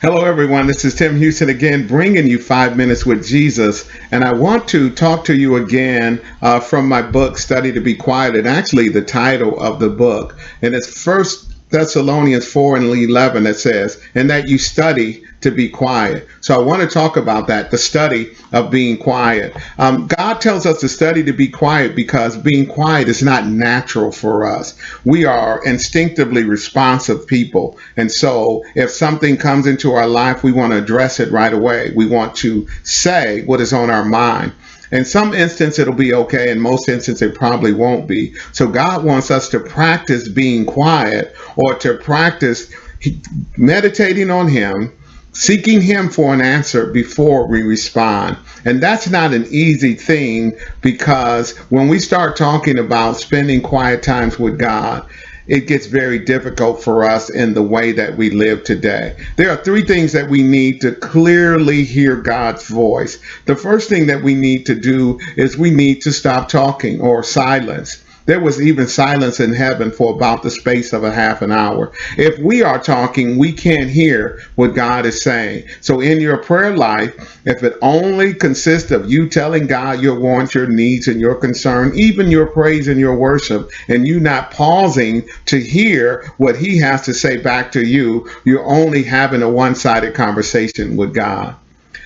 Hello, everyone. This is Tim Houston again, bringing you 5 Minutes with Jesus. And I want to talk to you again from my book, Study to Be Quiet, and actually the title of the book. And it's First Thessalonians 4 and 11 that says, and that you study to be quiet. So I want to talk about that, the study of being quiet. God tells us to study to be quiet because being quiet is not natural for us. We are instinctively responsive people. And so if something comes into our life, we want to address it right away. We want to say what is on our mind. In some instances, it'll be okay. In most instances, it probably won't be. So God wants us to practice being quiet, or to practice meditating on Him, seeking Him for an answer before we respond. And that's not an easy thing, because when we start talking about spending quiet times with God, it gets very difficult for us in the way that we live today. There are three things that we need to clearly hear God's voice. The first thing that we need to do is we need to stop talking, or silence. There was even silence in heaven for about the space of a half an hour. If we are talking, we can't hear what God is saying. So in your prayer life, if it only consists of you telling God your wants, your needs, and your concern, even your praise and your worship, and you not pausing to hear what He has to say back to you, you're only having a one-sided conversation with God.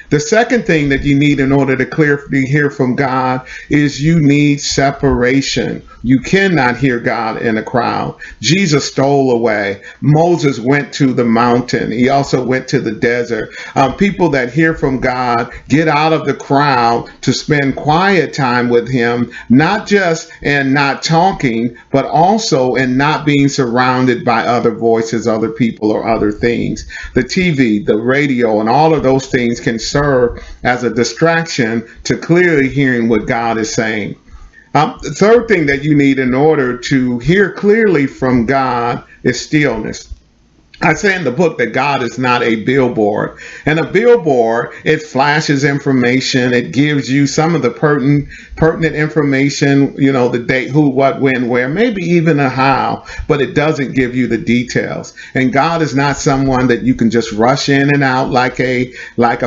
The second thing that you need in order to clearly hear from God is you need separation. You cannot hear God in a crowd. Jesus stole away. Moses went to the mountain. He also went to the desert. People that hear from God get out of the crowd to spend quiet time with Him, not just in not talking, but also in not being surrounded by other voices, other people, or other things. The TV, the radio, and all of those things can serve as a distraction to clearly hearing what God is saying. The third thing that you need in order to hear clearly from God is stillness. I say in the book that God is not a billboard. And a billboard, it flashes information. It gives you some of the pertinent information, the date, who, what, when, where, maybe even a how, but it doesn't give you the details. And God is not someone that you can just rush in and out like a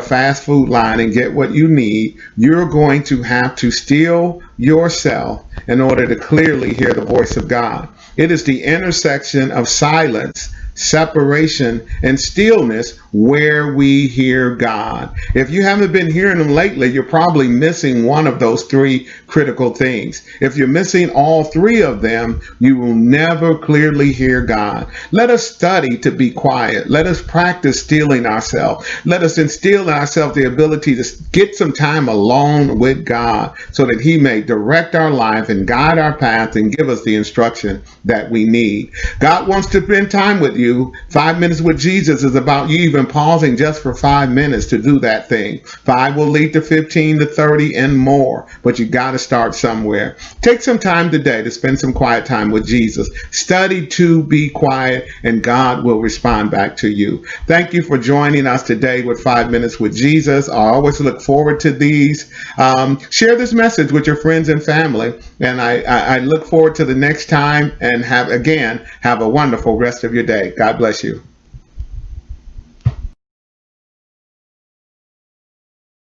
fast food line and get what you need. You're going to have to still yourself in order to clearly hear the voice of God. It is the intersection of silence, separation, and stillness where we hear God. If you haven't been hearing Him lately, you're probably missing one of those three critical things. If you're missing all three of them, you will never clearly hear God. Let us study to be quiet. Let us practice stilling ourselves. Let us instill in ourselves the ability to get some time alone with God, so that He may direct our life and guide our path and give us the instruction that we need. God wants to spend time with you. 5 Minutes with Jesus is about you even pausing just for 5 minutes to do that thing. 5 will lead to 15 to 30 and more, but you got to start somewhere. Take some time today to spend some quiet time with Jesus. Study to be quiet, and God will respond back to you. Thank you for joining us today with 5 Minutes with Jesus. I always look forward to these. Share this message with your friends and family, and I look forward to the next time, and have a wonderful rest of your day. God bless you.